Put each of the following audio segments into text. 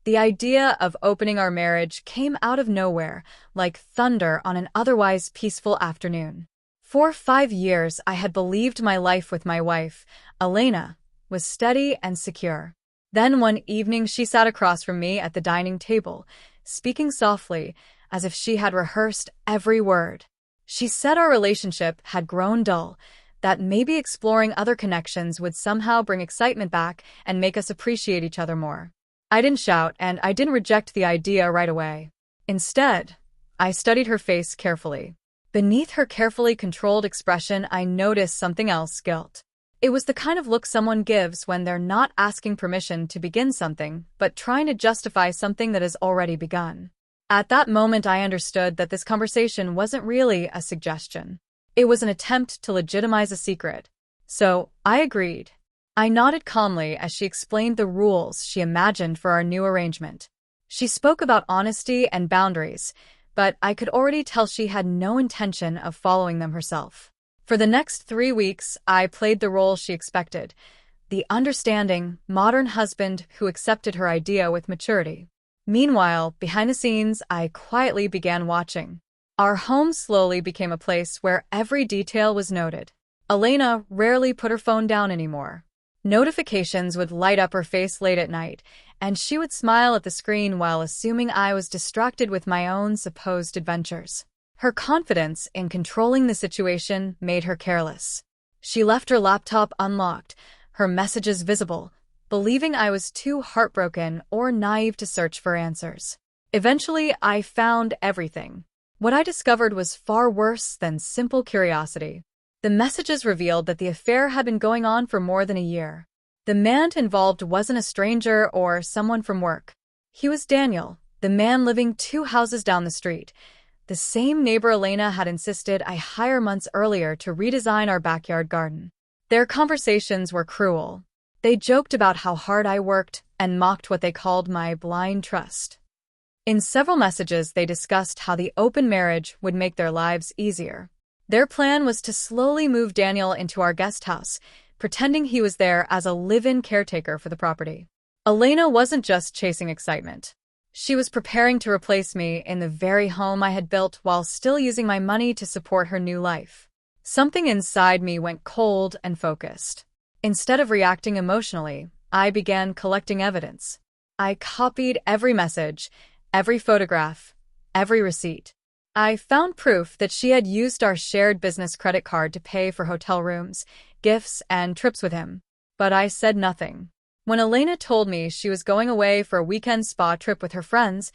The idea of opening our marriage came out of nowhere, like thunder on an otherwise peaceful afternoon. For 5 years, I had believed my life with my wife, Elena, was steady and secure. Then one evening she sat across from me at the dining table, speaking softly, as if she had rehearsed every word. She said our relationship had grown dull, that maybe exploring other connections would somehow bring excitement back and make us appreciate each other more. I didn't shout, and I didn't reject the idea right away. Instead, I studied her face carefully. Beneath her carefully controlled expression, I noticed something else: guilt. It was the kind of look someone gives when they're not asking permission to begin something, but trying to justify something that has already begun. At that moment, I understood that this conversation wasn't really a suggestion. It was an attempt to legitimize a secret. So, I agreed. I nodded calmly as she explained the rules she imagined for our new arrangement. She spoke about honesty and boundaries, but I could already tell she had no intention of following them herself. For the next 3 weeks, I played the role she expected, the understanding, modern husband who accepted her idea with maturity. Meanwhile, behind the scenes, I quietly began watching. Our home slowly became a place where every detail was noted. Elena rarely put her phone down anymore. Notifications would light up her face late at night, and she would smile at the screen while assuming I was distracted with my own supposed adventures. Her confidence in controlling the situation made her careless. She left her laptop unlocked, her messages visible, believing I was too heartbroken or naive to search for answers. Eventually, I found everything. What I discovered was far worse than simple curiosity. The messages revealed that the affair had been going on for more than a year. The man involved wasn't a stranger or someone from work. He was Daniel, the man living 2 houses down the street, the same neighbor Elena had insisted I hire months earlier to redesign our backyard garden. Their conversations were cruel. They joked about how hard I worked and mocked what they called my blind trust. In several messages, they discussed how the open marriage would make their lives easier. Their plan was to slowly move Daniel into our guest house, pretending he was there as a live-in caretaker for the property. Elena wasn't just chasing excitement. She was preparing to replace me in the very home I had built while still using my money to support her new life. Something inside me went cold and focused. Instead of reacting emotionally, I began collecting evidence. I copied every message, every photograph, every receipt. I found proof that she had used our shared business credit card to pay for hotel rooms, gifts, and trips with him. But I said nothing. When Elena told me she was going away for a weekend spa trip with her friends,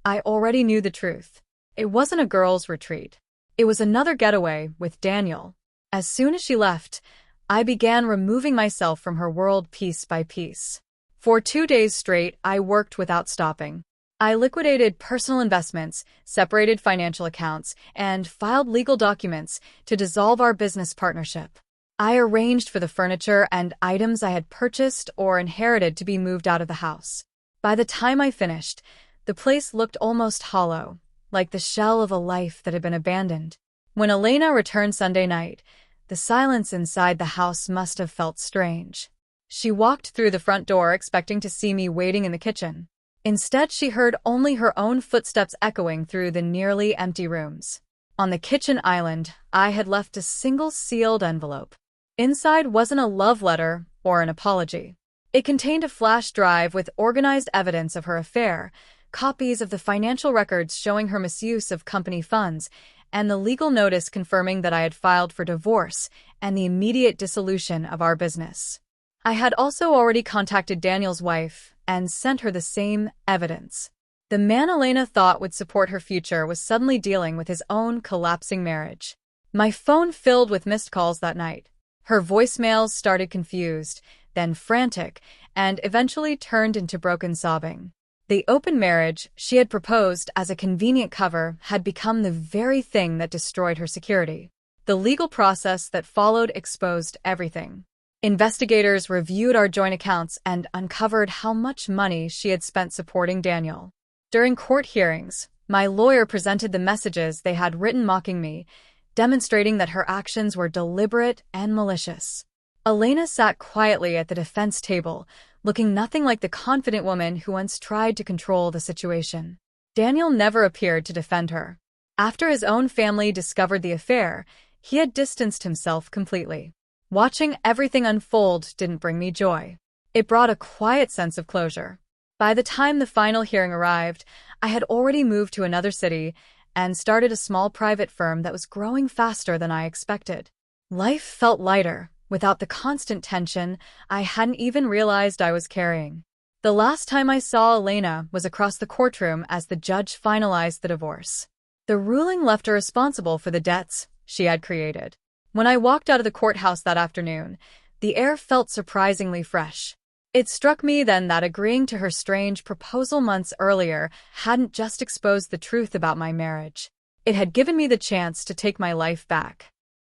I already knew the truth. It wasn't a girls' retreat. It was another getaway with Daniel. As soon as she left, I began removing myself from her world piece by piece. For 2 days straight, I worked without stopping. I liquidated personal investments, separated financial accounts, and filed legal documents to dissolve our business partnership. I arranged for the furniture and items I had purchased or inherited to be moved out of the house. By the time I finished, the place looked almost hollow, like the shell of a life that had been abandoned. When Elena returned Sunday night, the silence inside the house must have felt strange. She walked through the front door expecting to see me waiting in the kitchen. Instead, she heard only her own footsteps echoing through the nearly empty rooms. On the kitchen island, I had left a single sealed envelope. Inside wasn't a love letter or an apology. It contained a flash drive with organized evidence of her affair, copies of the financial records showing her misuse of company funds, and the legal notice confirming that I had filed for divorce and the immediate dissolution of our business. I had also already contacted Daniel's wife and sent her the same evidence. The man Elena thought would support her future was suddenly dealing with his own collapsing marriage. My phone filled with missed calls that night. Her voicemails started confused, then frantic, and eventually turned into broken sobbing. The open marriage she had proposed as a convenient cover had become the very thing that destroyed her security. The legal process that followed exposed everything. Investigators reviewed our joint accounts and uncovered how much money she had spent supporting Daniel. During court hearings, my lawyer presented the messages they had written mocking me, demonstrating that her actions were deliberate and malicious. Elena sat quietly at the defense table, looking nothing like the confident woman who once tried to control the situation. Daniel never appeared to defend her. After his own family discovered the affair, he had distanced himself completely. Watching everything unfold didn't bring me joy. It brought a quiet sense of closure. By the time the final hearing arrived, I had already moved to another city and started a small private firm that was growing faster than I expected. Life felt lighter, without the constant tension I hadn't even realized I was carrying. The last time I saw Elena was across the courtroom as the judge finalized the divorce. The ruling left her responsible for the debts she had created. When I walked out of the courthouse that afternoon, the air felt surprisingly fresh. It struck me then that agreeing to her strange proposal months earlier hadn't just exposed the truth about my marriage. It had given me the chance to take my life back.